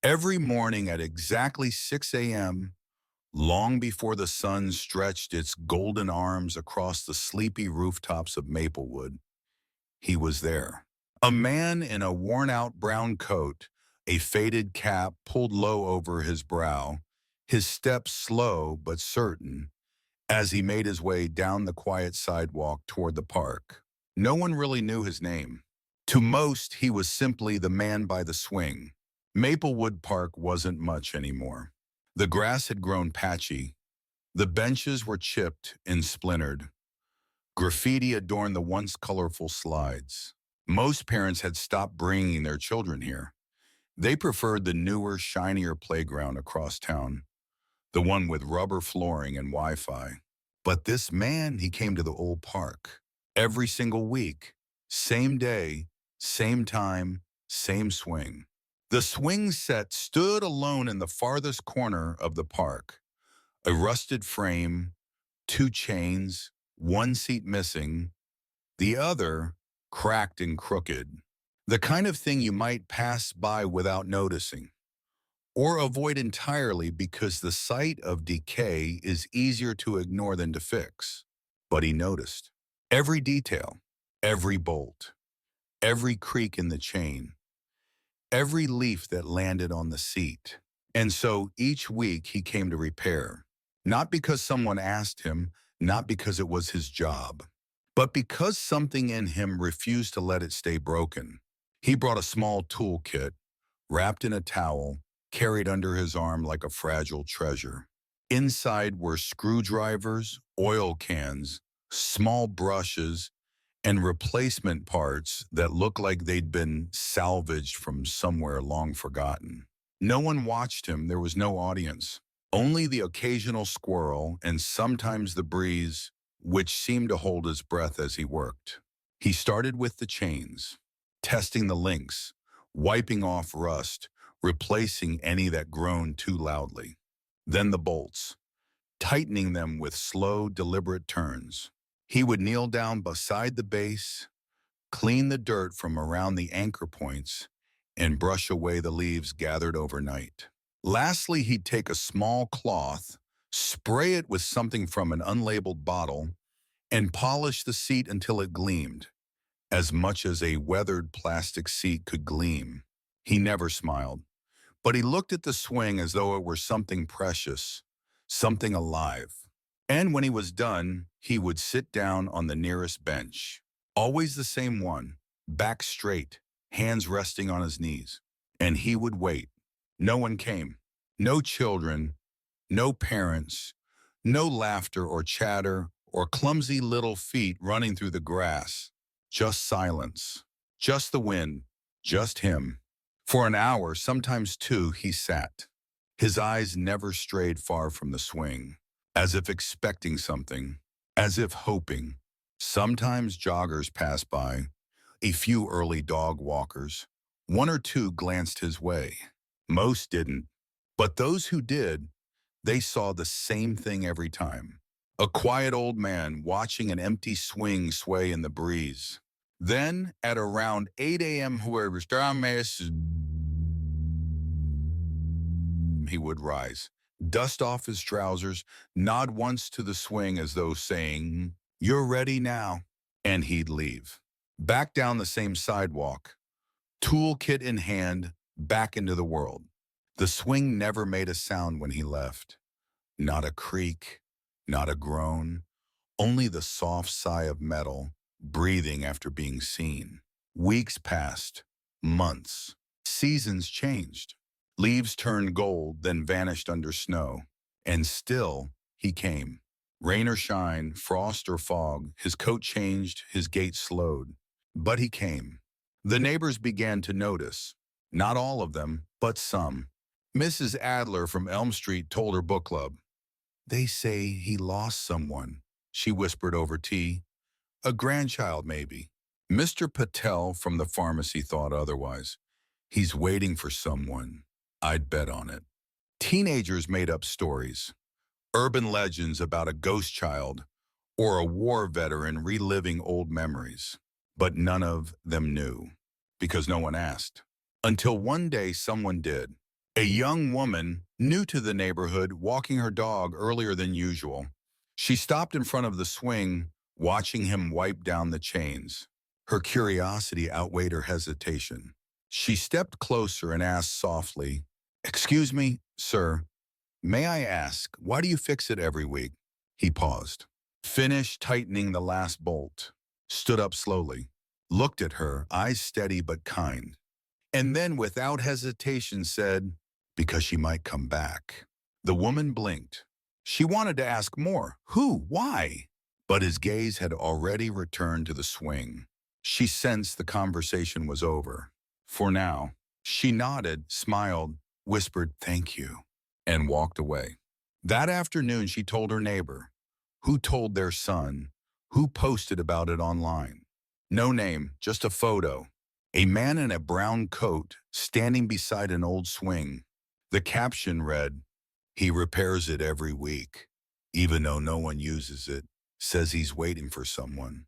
Every morning at exactly 6 a.m., long before the sun stretched its golden arms across the sleepy rooftops of Maplewood, he was there. A man in a worn-out brown coat, a faded cap pulled low over his brow, his steps slow but certain as he made his way down the quiet sidewalk toward the park. No one really knew his name. To most, he was simply the man by the swing. Maplewood Park wasn't much anymore. The grass had grown patchy. The benches were chipped and splintered. Graffiti adorned the once colorful slides. Most parents had stopped bringing their children here. They preferred the newer, shinier playground across town, the one with rubber flooring and Wi-Fi. But this man, he came to the old park every single week, same day, same time, same swing. The swing set stood alone in the farthest corner of the park, a rusted frame, two chains, one seat missing, the other cracked and crooked. The kind of thing you might pass by without noticing, or avoid entirely because the sight of decay is easier to ignore than to fix. But he noticed. Every detail, every bolt, every creak in the chain, every leaf that landed on the seat. And so each week he came to repair, not because someone asked him, not because it was his job, but because something in him refused to let it stay broken. He brought a small toolkit, wrapped in a towel, carried under his arm like a fragile treasure. Inside were screwdrivers, oil cans, small brushes, and replacement parts that looked like they'd been salvaged from somewhere long forgotten. No one watched him. There was no audience. Only the occasional squirrel and sometimes the breeze, which seemed to hold his breath as he worked. He started with the chains, testing the links, wiping off rust, replacing any that groaned too loudly. Then the bolts, tightening them with slow, deliberate turns. He would kneel down beside the base, clean the dirt from around the anchor points, and brush away the leaves gathered overnight. Lastly, he'd take a small cloth, spray it with something from an unlabeled bottle, and polish the seat until it gleamed, as much as a weathered plastic seat could gleam. He never smiled, but he looked at the swing as though it were something precious, something alive. And when he was done, he would sit down on the nearest bench. Always the same one, back straight, hands resting on his knees. And he would wait. No one came. No children, no parents, no laughter or chatter or clumsy little feet running through the grass. Just silence. Just the wind. Just him. For an hour, sometimes two, he sat. His eyes never strayed far from the swing, as if expecting something, as if hoping. Sometimes joggers passed by, a few early dog walkers. One or two glanced his way. Most didn't. But those who did, they saw the same thing every time. A quiet old man watching an empty swing sway in the breeze. Then, at around 8 a.m., he would rise, dust off his trousers, nod once to the swing as though saying, "You're ready now," and he'd leave. Back down the same sidewalk, toolkit in hand, back into the world. The swing never made a sound when he left. Not a creak, not a groan, only the soft sigh of metal, breathing after being seen. Weeks passed, months, seasons changed. Leaves turned gold, then vanished under snow. And still, he came. Rain or shine, frost or fog, his coat changed, his gait slowed. But he came. The neighbors began to notice. Not all of them, but some. Mrs. Adler from Elm Street told her book club. "They say he lost someone," she whispered over tea. "A grandchild, maybe." Mr. Patel from the pharmacy thought otherwise. "He's waiting for someone. I'd bet on it." Teenagers made up stories, urban legends about a ghost child or a war veteran reliving old memories. But none of them knew, because no one asked. Until one day someone did. A young woman, new to the neighborhood, walking her dog earlier than usual. She stopped in front of the swing, watching him wipe down the chains. Her curiosity outweighed her hesitation. She stepped closer and asked softly, "Excuse me, sir, may I ask, why do you fix it every week?" He paused, finished tightening the last bolt, stood up slowly, looked at her, eyes steady but kind, and then without hesitation said, "Because she might come back." The woman blinked. She wanted to ask more. Who? Why? But his gaze had already returned to the swing. She sensed the conversation was over. For now, she nodded, smiled, whispered, "Thank you," and walked away. That afternoon, she told her neighbor, who told their son, who posted about it online. No name, just a photo. A man in a brown coat standing beside an old swing. The caption read, "He repairs it every week, even though no one uses it, says he's waiting for someone."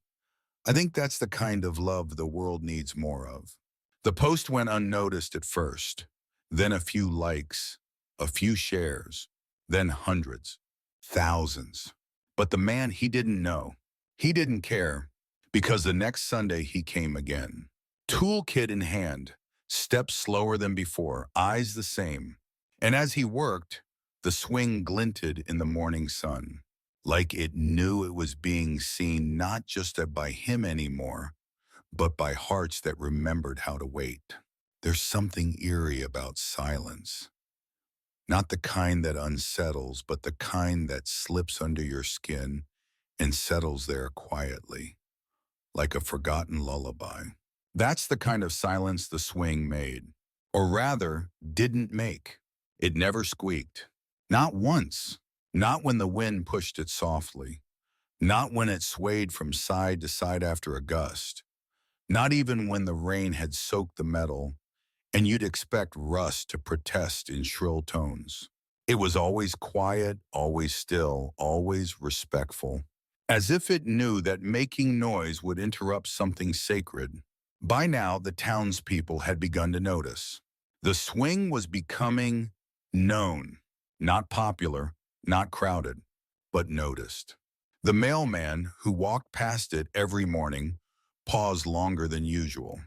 I think that's the kind of love the world needs more of. The post went unnoticed at first, then a few likes, a few shares, then hundreds, thousands. But the man, he didn't know. He didn't care, because the next Sunday he came again. Toolkit in hand, steps slower than before, eyes the same. And as he worked, the swing glinted in the morning sun, like it knew it was being seen not just by him anymore, but by hearts that remembered how to wait. There's something eerie about silence. Not the kind that unsettles, but the kind that slips under your skin and settles there quietly, like a forgotten lullaby. That's the kind of silence the swing made, or rather, didn't make. It never squeaked. Not once. Not when the wind pushed it softly. Not when it swayed from side to side after a gust. Not even when the rain had soaked the metal, and you'd expect rust to protest in shrill tones. It was always quiet, always still, always respectful, as if it knew that making noise would interrupt something sacred. By now, the townspeople had begun to notice. The swing was becoming known, not popular, not crowded, but noticed. The mailman, who walked past it every morning, paused longer than usual.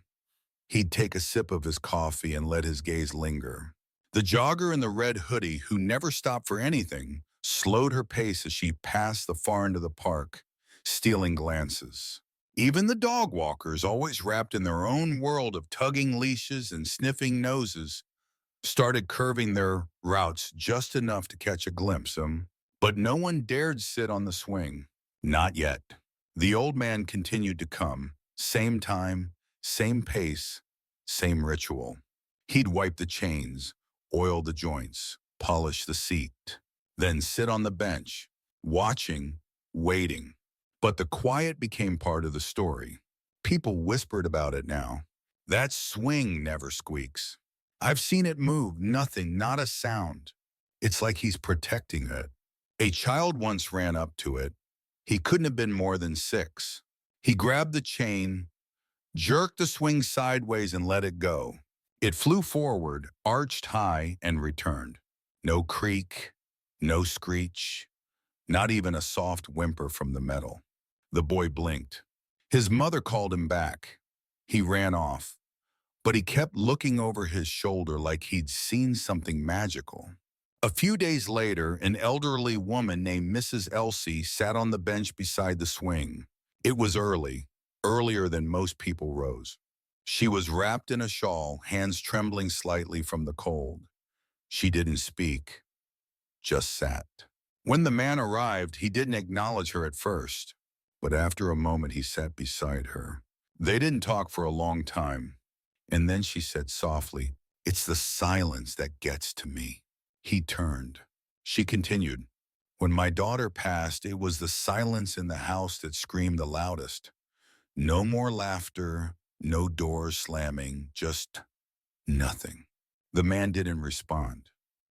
He'd take a sip of his coffee and let his gaze linger. The jogger in the red hoodie, who never stopped for anything, slowed her pace as she passed the far end of the park, stealing glances. Even the dog walkers, always wrapped in their own world of tugging leashes and sniffing noses, started curving their routes just enough to catch a glimpse of him. But no one dared sit on the swing. Not yet. The old man continued to come. Same time, same pace, same ritual. He'd wipe the chains, oil the joints, polish the seat, then sit on the bench, watching, waiting. But the quiet became part of the story. People whispered about it now. That swing never squeaks. I've seen it move, nothing, not a sound. It's like he's protecting it. A child once ran up to it. He couldn't have been more than 6. He grabbed the chain, jerked the swing sideways and let it go. It flew forward, arched high, and returned. No creak, no screech, not even a soft whimper from the metal. The boy blinked. His mother called him back. He ran off, but he kept looking over his shoulder like he'd seen something magical. A few days later, an elderly woman named Mrs. Elsie sat on the bench beside the swing. It was early, earlier than most people rose. She was wrapped in a shawl, hands trembling slightly from the cold. She didn't speak, just sat. When the man arrived, he didn't acknowledge her at first, but after a moment he sat beside her. They didn't talk for a long time, and then she said softly, "It's the silence that gets to me." He turned. She continued, "When my daughter passed, it was the silence in the house that screamed the loudest. No more laughter, no doors slamming, just nothing." The man didn't respond,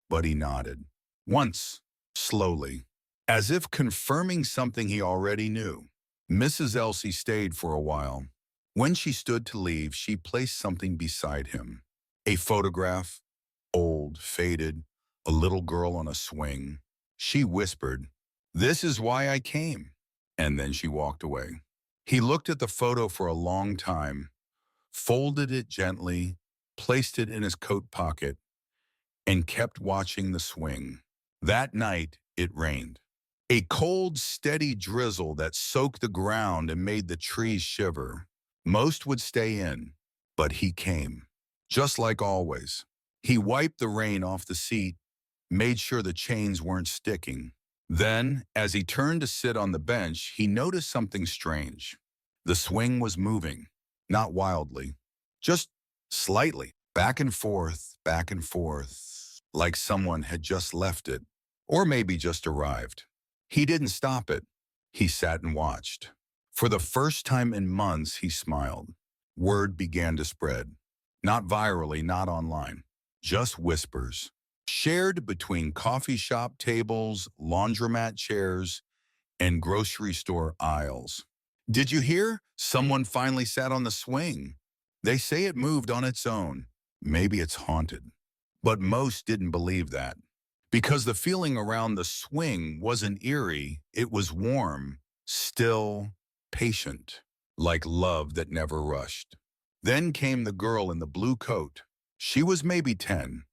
but he nodded. Once, slowly, as if confirming something he already knew. Mrs. Elsie stayed for a while. When she stood to leave, she placed something beside him. A photograph, old, faded, a little girl on a swing. She whispered, "This is why I came." And then she walked away. He looked at the photo for a long time, folded it gently, placed it in his coat pocket, and kept watching the swing. That night, it rained. A cold, steady drizzle that soaked the ground and made the trees shiver. Most would stay in, but he came. Just like always. He wiped the rain off the seat, made sure the chains weren't sticking. Then, as he turned to sit on the bench, he noticed something strange. The swing was moving, not wildly, just slightly, back and forth, like someone had just left it, or maybe just arrived. He didn't stop it. He sat and watched. For the first time in months, he smiled. Word began to spread. Not virally, not online, just whispers. Shared between coffee shop tables, laundromat chairs, and grocery store aisles. Did you hear? Someone finally sat on the swing. They say it moved on its own. Maybe it's haunted. But most didn't believe that. Because the feeling around the swing wasn't eerie, it was warm, still, patient, like love that never rushed. Then came the girl in the blue coat. She was maybe 10.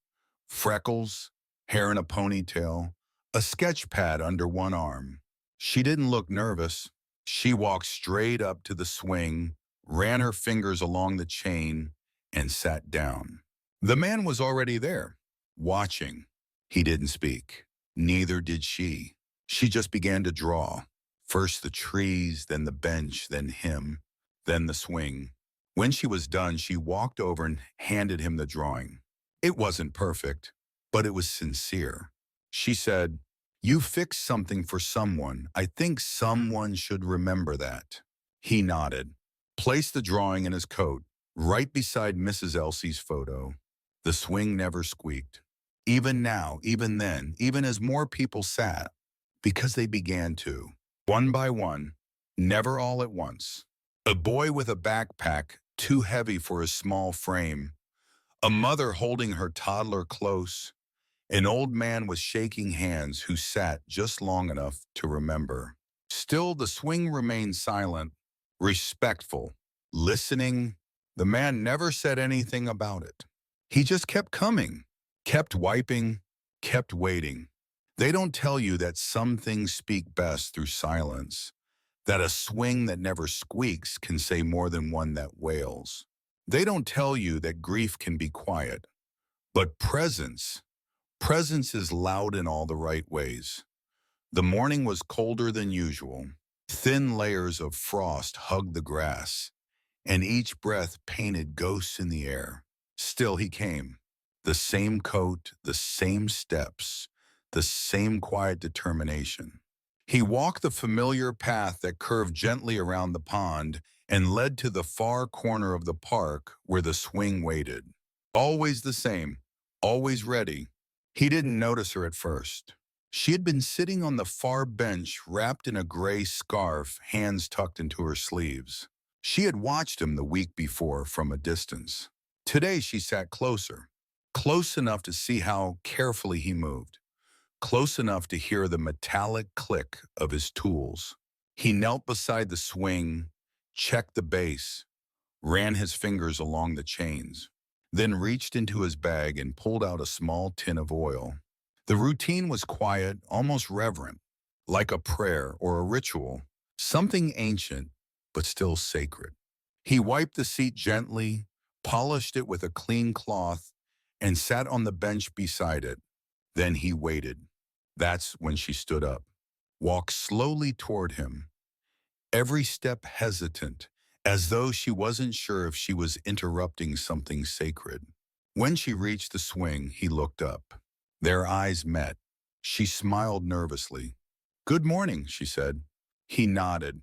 Freckles, hair in a ponytail, a sketch pad under one arm. She didn't look nervous. She walked straight up to the swing, ran her fingers along the chain, and sat down. The man was already there, watching. He didn't speak. Neither did she. She just began to draw. First the trees, then the bench, then him, then the swing. When she was done, she walked over and handed him the drawing. It wasn't perfect, but it was sincere. She said, "You fixed something for someone. I think someone should remember that." He nodded, placed the drawing in his coat, right beside Mrs. Elsie's photo. The swing never squeaked. Even now, even then, even as more people sat, because they began to, one by one, never all at once. A boy with a backpack too heavy for his small frame, a mother holding her toddler close, an old man with shaking hands who sat just long enough to remember. Still, the swing remained silent, respectful, listening. The man never said anything about it. He just kept coming, kept wiping, kept waiting. They don't tell you that some things speak best through silence, that a swing that never squeaks can say more than one that wails. They don't tell you that grief can be quiet, but presence is loud in all the right ways. The morning was colder than usual. Thin layers of frost hugged the grass, and each breath painted ghosts in the air. Still he came. The same coat, the same steps, the same quiet determination. He walked the familiar path that curved gently around the pond and led to the far corner of the park where the swing waited. Always the same, always ready. He didn't notice her at first. She had been sitting on the far bench wrapped in a gray scarf, hands tucked into her sleeves. She had watched him the week before from a distance. Today she sat closer, close enough to see how carefully he moved, close enough to hear the metallic click of his tools. He knelt beside the swing, checked the base, ran his fingers along the chains, then reached into his bag and pulled out a small tin of oil. The routine was quiet, almost reverent, like a prayer or a ritual, something ancient but still sacred. He wiped the seat gently, polished it with a clean cloth, and sat on the bench beside it. Then he waited. That's when she stood up, walked slowly toward him, every step hesitant, as though she wasn't sure if she was interrupting something sacred. When she reached the swing, he looked up. Their eyes met. She smiled nervously. "Good morning," she said. He nodded.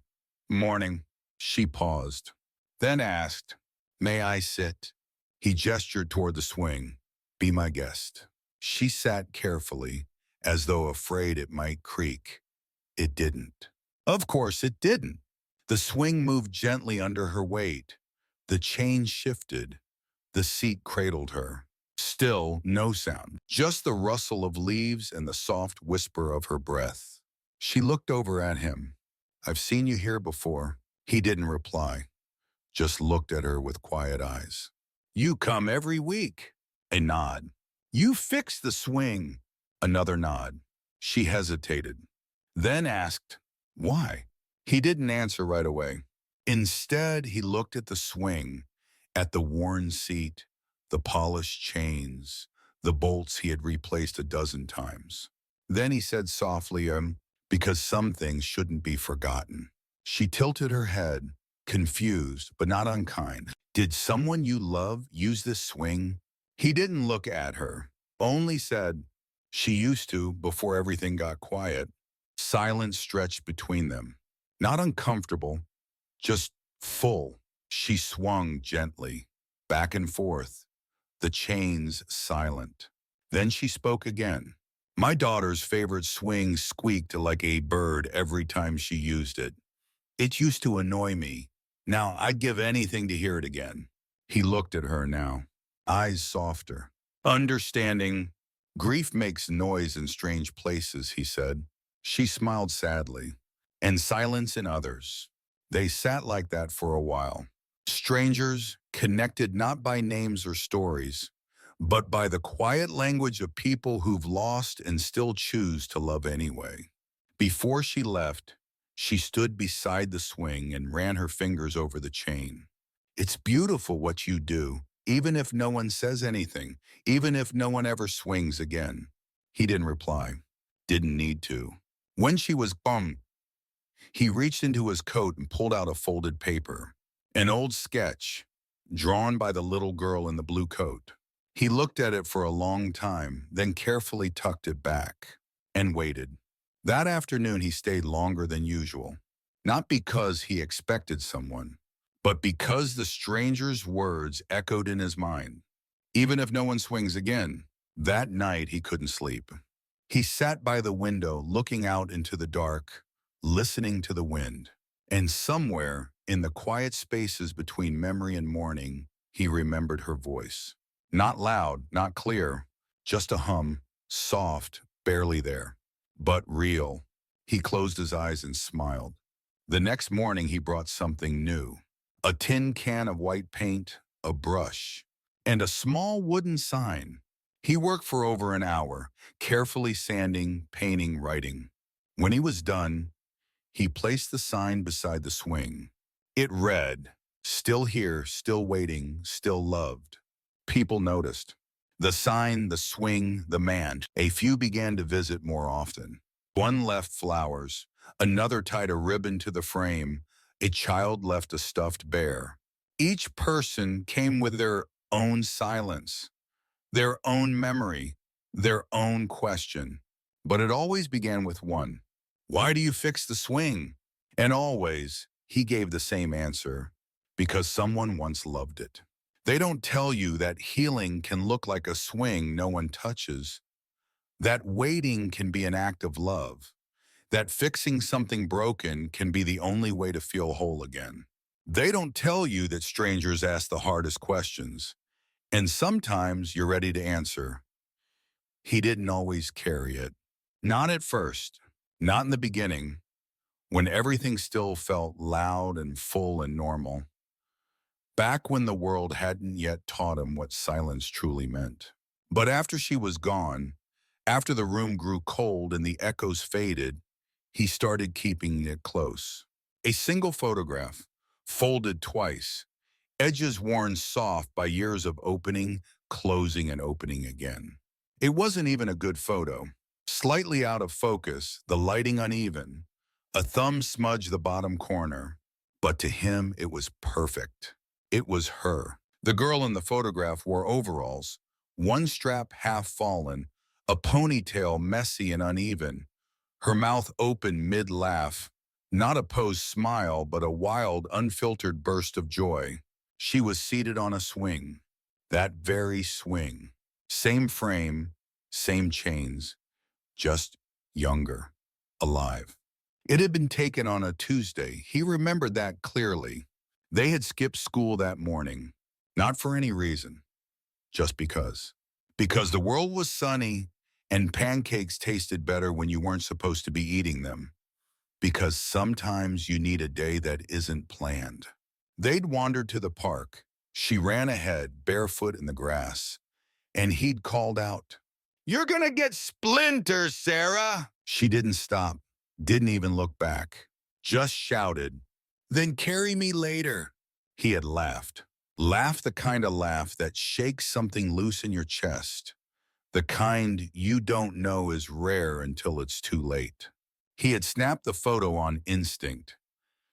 "Morning." She paused, then asked, "May I sit?" He gestured toward the swing. "Be my guest." She sat carefully, as though afraid it might creak. It didn't. Of course it didn't. The swing moved gently under her weight. The chain shifted. The seat cradled her. Still, no sound, just the rustle of leaves and the soft whisper of her breath. She looked over at him. "I've seen you here before." He didn't reply, just looked at her with quiet eyes. "You come every week." A nod. "You fix the swing." Another nod. She hesitated, then asked, "Why?" He didn't answer right away. Instead, he looked at the swing, at the worn seat, the polished chains, the bolts he had replaced a dozen times. Then he said softly, because some things shouldn't be forgotten." She tilted her head, confused but not unkind. "Did someone you love use this swing?" He didn't look at her, only said, "She used to before everything got quiet." Silence stretched between them. Not uncomfortable, just full. She swung gently, back and forth, the chains silent. Then she spoke again. "My daughter's favorite swing squeaked like a bird every time she used it. It used to annoy me. Now I'd give anything to hear it again." He looked at her now, eyes softer, understanding. "Grief makes noise in strange places," he said. She smiled sadly, and silence in others. They sat like that for a while. Strangers, connected not by names or stories, but by the quiet language of people who've lost and still choose to love anyway. Before she left, she stood beside the swing and ran her fingers over the chain. "It's beautiful what you do, even if no one says anything, even if no one ever swings again." He didn't reply. Didn't need to. When she was gone, he reached into his coat and pulled out a folded paper. An old sketch, drawn by the little girl in the blue coat. He looked at it for a long time, then carefully tucked it back and waited. That afternoon he stayed longer than usual, not because he expected someone, but because the stranger's words echoed in his mind. Even if no one swings again, that night he couldn't sleep. He sat by the window, looking out into the dark, listening to the wind. And somewhere, in the quiet spaces between memory and morning, he remembered her voice. Not loud, not clear, just a hum, soft, barely there, but real. He closed his eyes and smiled. The next morning he brought something new. A tin can of white paint, a brush, and a small wooden sign. He worked for over an hour, carefully sanding, painting, writing. When he was done, he placed the sign beside the swing. It read, "Still here, still waiting, still loved." People noticed. The sign, the swing, the man. A few began to visit more often. One left flowers. Another tied a ribbon to the frame. A child left a stuffed bear. Each person came with their own silence, their own memory, their own question. But it always began with one. "Why do you fix the swing?" And always, he gave the same answer. "Because someone once loved it." They don't tell you that healing can look like a swing no one touches, that waiting can be an act of love, that fixing something broken can be the only way to feel whole again. They don't tell you that strangers ask the hardest questions, and sometimes you're ready to answer. He didn't always carry it. Not at first, not in the beginning, when everything still felt loud and full and normal. Back when the world hadn't yet taught him what silence truly meant. But after she was gone, after the room grew cold and the echoes faded, he started keeping it close. A single photograph, folded twice, edges worn soft by years of opening, closing, and opening again. It wasn't even a good photo. Slightly out of focus, the lighting uneven, a thumb smudged the bottom corner. But to him, it was perfect. It was her. The girl in the photograph wore overalls, one strap half fallen, a ponytail messy and uneven, her mouth open mid-laugh, not a posed smile, but a wild, unfiltered burst of joy. She was seated on a swing, that very swing. Same frame, same chains, just younger, alive. It had been taken on a Tuesday. He remembered that clearly. They had skipped school that morning, not for any reason, just because. Because the world was sunny and pancakes tasted better when you weren't supposed to be eating them. Because sometimes you need a day that isn't planned. They'd wandered to the park. She ran ahead, barefoot in the grass, and he'd called out, "You're gonna get splinters, Sarah!" She didn't stop, didn't even look back, just shouted, "Then carry me later." He had laughed. Laughed the kind of laugh that shakes something loose in your chest. The kind you don't know is rare until it's too late. He had snapped the photo on instinct.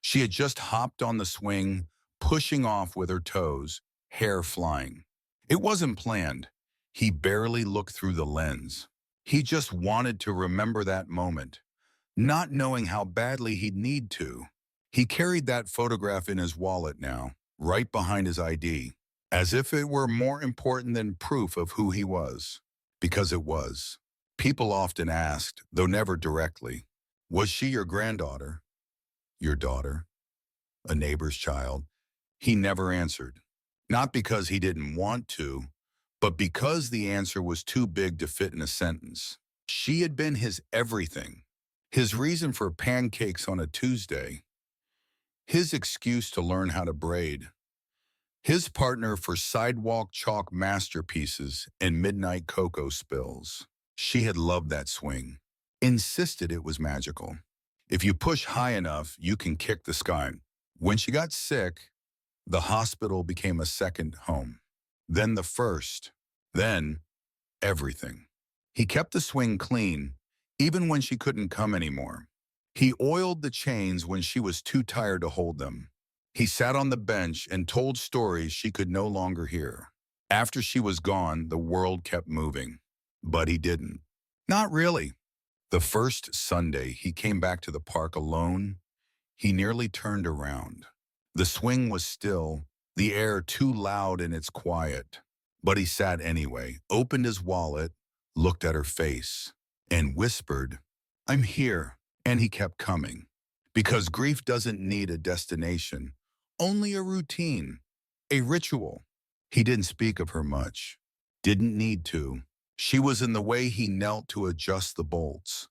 She had just hopped on the swing, pushing off with her toes, hair flying. It wasn't planned. He barely looked through the lens. He just wanted to remember that moment, not knowing how badly he'd need to. He carried that photograph in his wallet now, right behind his ID, as if it were more important than proof of who he was. Because it was. People often asked, though never directly, "Was she your granddaughter? Your daughter? A neighbor's child?" He never answered. Not because he didn't want to, but because the answer was too big to fit in a sentence. She had been his everything. His reason for pancakes on a Tuesday. His excuse to learn how to braid. His partner for sidewalk chalk masterpieces and midnight cocoa spills. She had loved that swing. Insisted it was magical. If you push high enough, you can kick the sky. When she got sick, the hospital became a second home. Then the first. Then everything. He kept the swing clean, even when she couldn't come anymore. He oiled the chains when she was too tired to hold them. He sat on the bench and told stories she could no longer hear. After she was gone, the world kept moving. But he didn't. Not really. The first Sunday he came back to the park alone, he nearly turned around. The swing was still, the air too loud in its quiet. But he sat anyway, opened his wallet, looked at her face, and whispered, "I'm here." And he kept coming. Because grief doesn't need a destination, only a routine, a ritual. He didn't speak of her much. Didn't need to. She was in the way he knelt to adjust the bolts,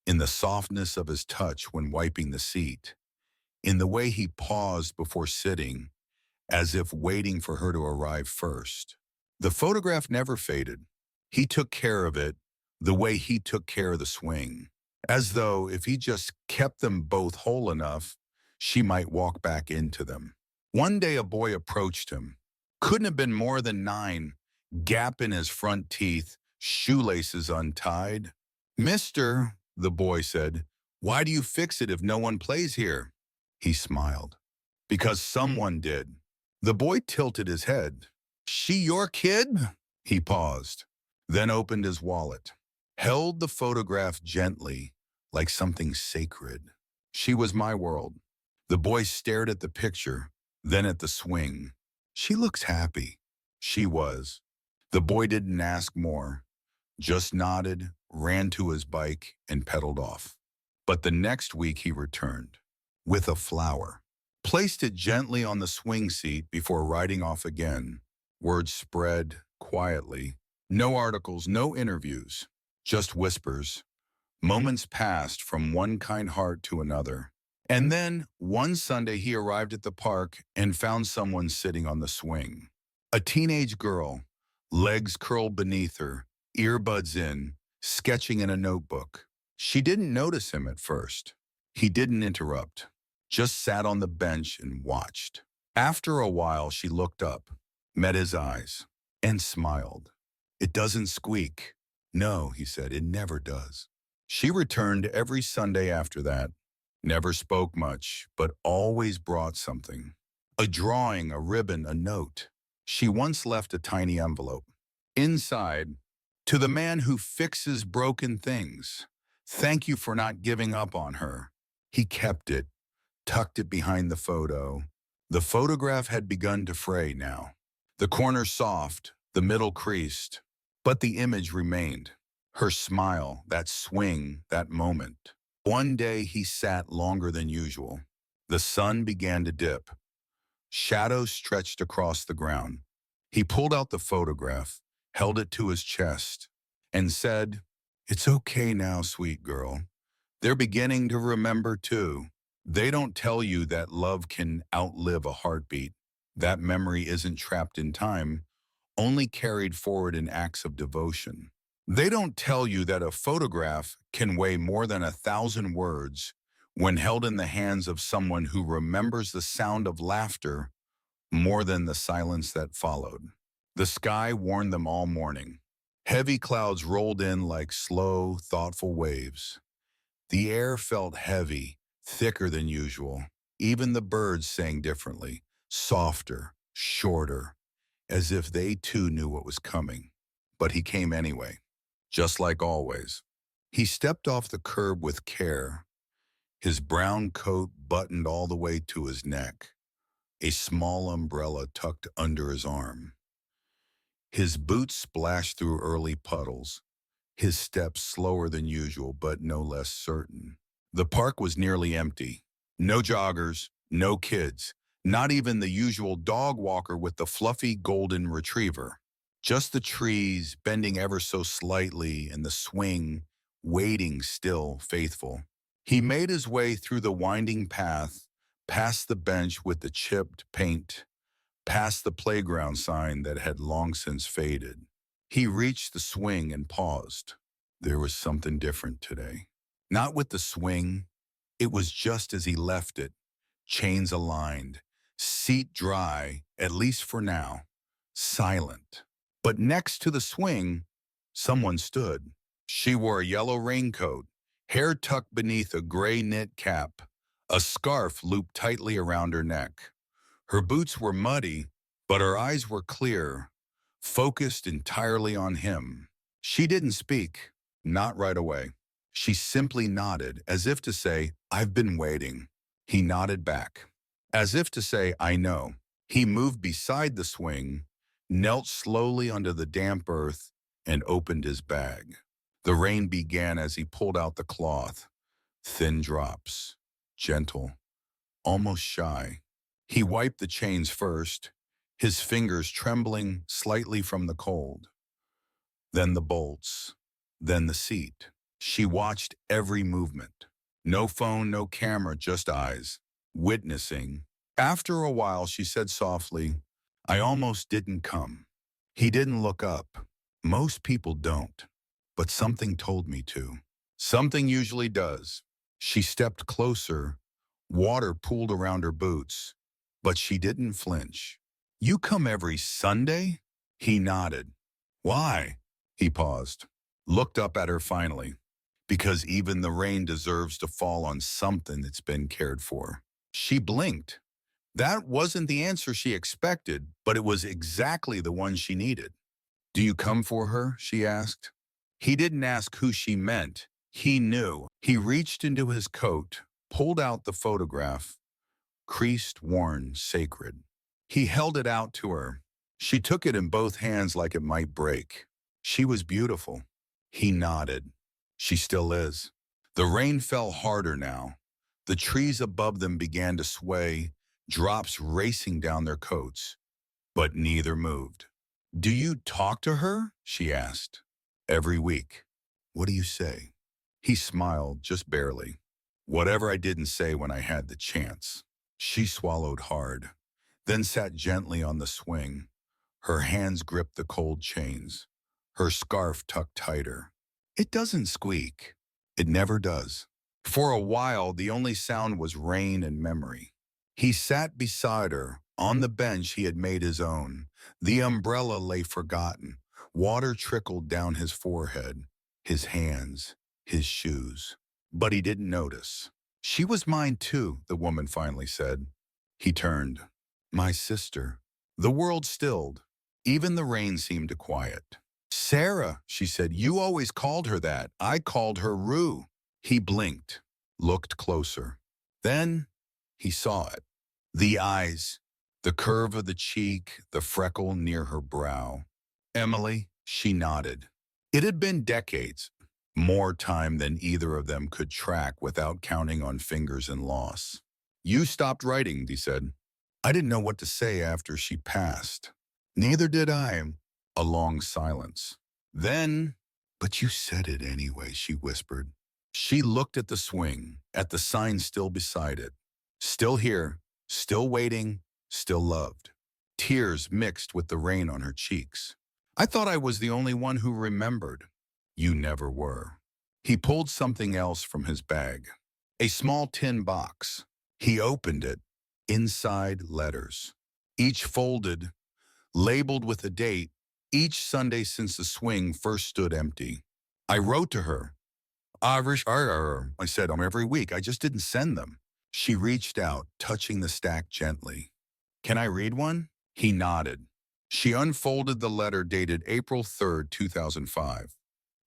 in the softness of his touch when wiping the seat, in the way he paused before sitting, as if waiting for her to arrive first. The photograph never faded. He took care of it the way he took care of the swing, as though if he just kept them both whole enough, she might walk back into them. One day a boy approached him. Couldn't have been more than 9, gap in his front teeth, shoelaces untied. "Mister," the boy said, "why do you fix it if no one plays here?" He smiled. "Because someone did." The boy tilted his head. "She your kid?" He paused, then opened his wallet, held the photograph gently, like something sacred. "She was my world." The boy stared at the picture, then at the swing. "She looks happy." She was. The boy didn't ask more, just nodded, ran to his bike, and pedaled off. But the next week he returned, with a flower, placed it gently on the swing seat before riding off again. Word spread quietly. No articles, no interviews, just whispers. Moments passed from one kind heart to another. And then, one Sunday he arrived at the park and found someone sitting on the swing. A teenage girl, legs curled beneath her, earbuds in, sketching in a notebook. She didn't notice him at first. He didn't interrupt, just sat on the bench and watched. After a while, she looked up, met his eyes, and smiled. "It doesn't squeak." "No," he said, "it never does." She returned every Sunday after that. Never spoke much, but always brought something. A drawing, a ribbon, a note. She once left a tiny envelope. Inside, "To the man who fixes broken things, thank you for not giving up on her." He kept it, tucked it behind the photo. The photograph had begun to fray now. The corner soft, the middle creased, but the image remained. Her smile, that swing, that moment. One day he sat longer than usual. The sun began to dip. Shadows stretched across the ground. He pulled out the photograph, held it to his chest, and said, "It's okay now, sweet girl. They're beginning to remember too. They don't tell you that love can outlive a heartbeat. That memory isn't trapped in time, only carried forward in acts of devotion. They don't tell you that a photograph can weigh more than 1,000 words when held in the hands of someone who remembers the sound of laughter more than the silence that followed." The sky warned them all morning. Heavy clouds rolled in like slow, thoughtful waves. The air felt heavy, thicker than usual. Even the birds sang differently, softer, shorter, as if they too knew what was coming. But he came anyway, just like always. He stepped off the curb with care, his brown coat buttoned all the way to his neck, a small umbrella tucked under his arm. His boots splashed through early puddles, his steps slower than usual but no less certain. The park was nearly empty. No joggers, no kids, not even the usual dog walker with the fluffy golden retriever. Just the trees bending ever so slightly and the swing waiting still faithful. He made his way through the winding path, past the bench with the chipped paint, past the playground sign that had long since faded. He reached the swing and paused. There was something different today. Not with the swing, it was just as he left it, chains aligned, seat dry, at least for now, silent. But next to the swing, someone stood. She wore a yellow raincoat, hair tucked beneath a gray knit cap, a scarf looped tightly around her neck. Her boots were muddy, but her eyes were clear, focused entirely on him. She didn't speak, not right away. She simply nodded, as if to say, "I've been waiting." He nodded back, as if to say, "I know." He moved beside the swing, knelt slowly under the damp earth, and opened his bag. The rain began as he pulled out the cloth, thin drops, gentle, almost shy. He wiped the chains first, his fingers trembling slightly from the cold. Then the bolts, then the seat. She watched every movement. No phone, no camera, just eyes, witnessing. After a while, she said softly, "I almost didn't come." He didn't look up. Most people don't. But something told me to. Something usually does. She stepped closer. Water pooled around her boots. But she didn't flinch. "You come every Sunday?" He nodded. "Why?" He paused, looked up at her finally. "Because even the rain deserves to fall on something that's been cared for." She blinked. That wasn't the answer she expected, but it was exactly the one she needed. "Do you come for her?" she asked. He didn't ask who she meant. He knew. He reached into his coat, pulled out the photograph, creased, worn, sacred. He held it out to her. She took it in both hands like it might break. She was beautiful. He nodded. She still is. The rain fell harder now. The trees above them began to sway, drops racing down their coats. But neither moved. "Do you talk to her?" she asked. "Every week." "What do you say?" He smiled, just barely. "Whatever I didn't say when I had the chance." She swallowed hard, then sat gently on the swing. Her hands gripped the cold chains, her scarf tucked tighter. "It doesn't squeak." It never does. For a while, the only sound was rain and memory. He sat beside her, on the bench he had made his own. The umbrella lay forgotten. Water trickled down his forehead, his hands, his shoes. But he didn't notice. "She was mine too," the woman finally said. He turned. "My sister." The world stilled. Even the rain seemed to quiet. "Sarah," she said, "you always called her that. I called her Rue." He blinked, looked closer. Then he saw it. The eyes, the curve of the cheek, the freckle near her brow. "Emily," she nodded. It had been decades, more time than either of them could track without counting on fingers and loss. "You stopped writing," he said. "I didn't know what to say after she passed." "Neither did I. A long silence. Then, but you said it anyway, she whispered. She looked at the swing, at the sign still beside it. Still here, still waiting, still loved. Tears mixed with the rain on her cheeks. I thought I was the only one who remembered. You never were. He pulled something else from his bag. A small tin box. He opened it. Inside, letters. Each folded, labeled with a date, each Sunday since the swing first stood empty. I wrote to her. I said every week. I just didn't send them. She reached out, touching the stack gently. Can I read one? He nodded. She unfolded the letter dated April 3rd, 2005.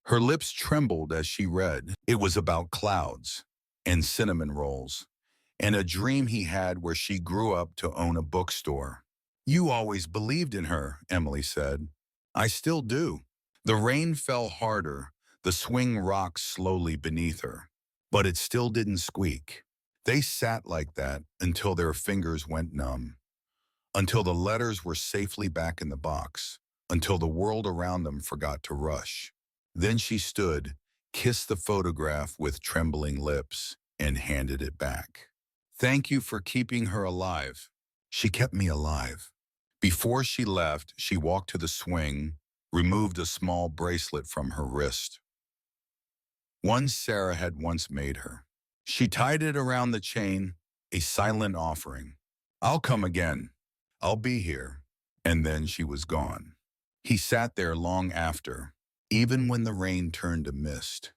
Her lips trembled as she read. It was about clouds and cinnamon rolls and a dream he had where she grew up to own a bookstore. You always believed in her, Emily said. I still do. The rain fell harder, the swing rocked slowly beneath her, but it still didn't squeak. They sat like that until their fingers went numb, until the letters were safely back in the box, until the world around them forgot to rush. Then she stood, kissed the photograph with trembling lips, and handed it back. Thank you for keeping her alive. She kept me alive. Before she left, she walked to the swing, removed a small bracelet from her wrist. One Sarah had once made her. She tied it around the chain, a silent offering. I'll come again. I'll be here. And then she was gone. He sat there long after, even when the rain turned to mist,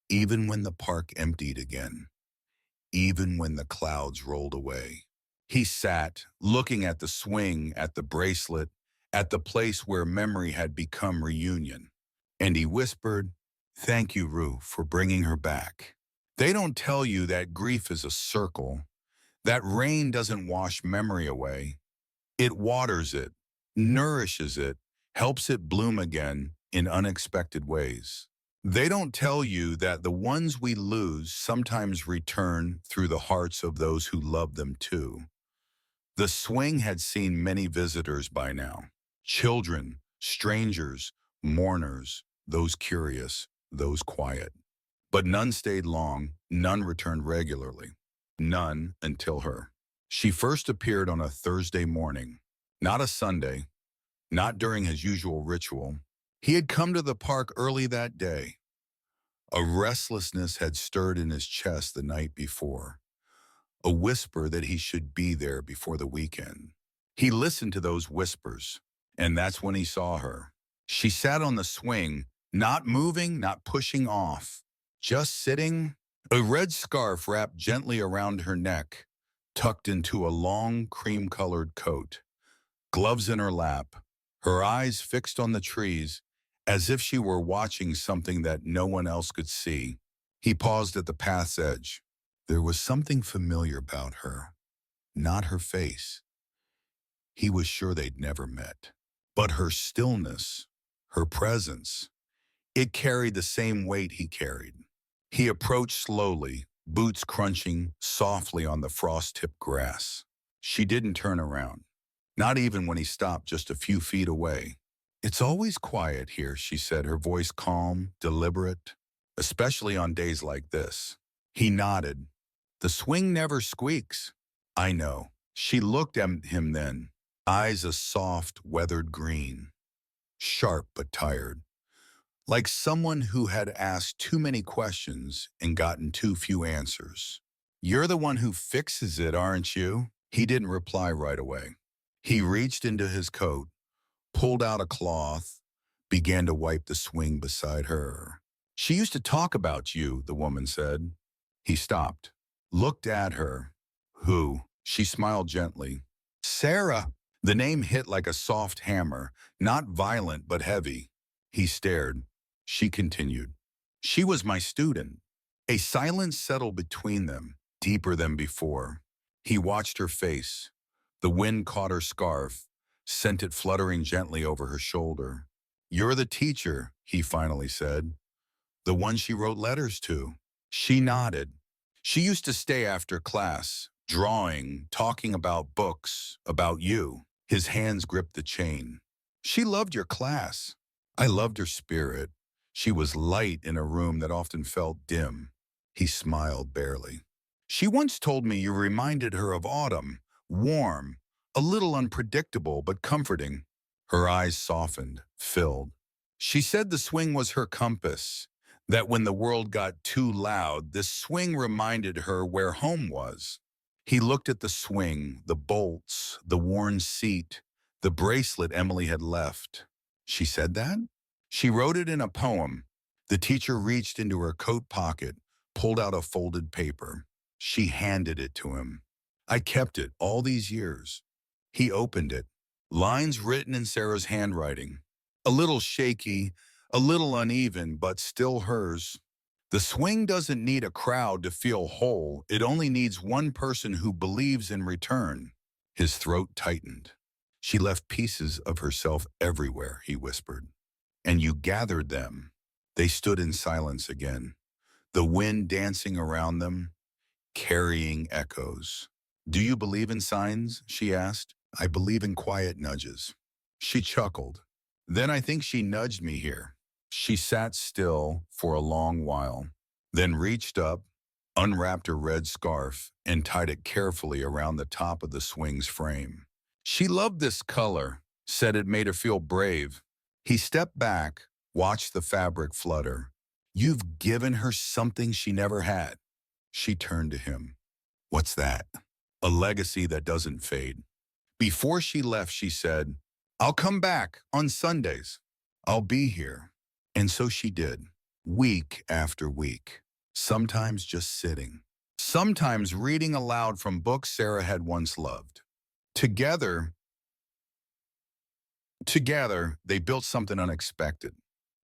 even when the park emptied again, even when the clouds rolled away. He sat, looking at the swing, at the bracelet, at the place where memory had become reunion. And he whispered, thank you, Rue, for bringing her back. They don't tell you that grief is a circle, that rain doesn't wash memory away. It waters it, nourishes it, helps it bloom again in unexpected ways. They don't tell you that the ones we lose sometimes return through the hearts of those who love them too. The swing had seen many visitors by now. Children, strangers, mourners, those curious, those quiet. But none stayed long, none returned regularly. None until her. She first appeared on a Thursday morning, not a Sunday, not during his usual ritual. He had come to the park early that day. A restlessness had stirred in his chest the night before, a whisper that he should be there before the weekend. He listened to those whispers, and that's when he saw her. She sat on the swing, not moving, not pushing off, just sitting, a red scarf wrapped gently around her neck, tucked into a long cream-colored coat, gloves in her lap, her eyes fixed on the trees, as if she were watching something that no one else could see. He paused at the path's edge. There was something familiar about her, not her face. He was sure they'd never met. But her stillness, her presence, it carried the same weight he carried. He approached slowly, boots crunching softly on the frost-tipped grass. She didn't turn around, not even when he stopped just a few feet away. It's always quiet here, she said, her voice calm, deliberate, especially on days like this. He nodded. The swing never squeaks. I know. She looked at him then, eyes a soft, weathered green, sharp but tired, like someone who had asked too many questions and gotten too few answers. You're the one who fixes it, aren't you? He didn't reply right away. He reached into his coat, pulled out a cloth, began to wipe the swing beside her. She used to talk about you, the woman said. He stopped, looked at her. Who? She smiled gently. Sarah. The name hit like a soft hammer, not violent but heavy. He stared. She continued. She was my student. A silence settled between them, deeper than before. He watched her face. The wind caught her scarf, sent it fluttering gently over her shoulder. You're the teacher, he finally said. The one she wrote letters to. She nodded. She used to stay after class, drawing, talking about books, about you. His hands gripped the chain. She loved your class. I loved her spirit. She was light in a room that often felt dim. He smiled barely. She once told me you reminded her of autumn, warm, a little unpredictable but comforting. Her eyes softened, filled. She said the swing was her compass, that when the world got too loud, this swing reminded her where home was. He looked at the swing, the bolts, the worn seat, the bracelet Emily had left. She said that? She wrote it in a poem. The teacher reached into her coat pocket, pulled out a folded paper. She handed it to him. I kept it all these years. He opened it. Lines written in Sarah's handwriting. A little shaky, a little uneven, but still hers. The swing doesn't need a crowd to feel whole. It only needs one person who believes in return. His throat tightened. She left pieces of herself everywhere, he whispered. And you gathered them. They stood in silence again, the wind dancing around them, carrying echoes. Do you believe in signs? She asked. I believe in quiet nudges. She chuckled. Then I think she nudged me here. She sat still for a long while, then reached up, unwrapped her red scarf, and tied it carefully around the top of the swing's frame. She loved this color, said it made her feel brave. He stepped back, watched the fabric flutter. You've given her something she never had. She turned to him. What's that? A legacy that doesn't fade. Before she left, she said, I'll come back on Sundays. I'll be here. And so she did, week after week, sometimes just sitting, sometimes reading aloud from books Sarah had once loved. Together, they built something unexpected,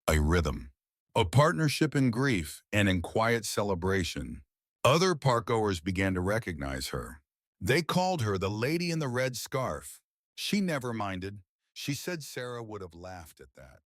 a rhythm, a partnership in grief and in quiet celebration. Other parkgoers began to recognize her. They called her the lady in the red scarf. She never minded. She said Sarah would have laughed at that.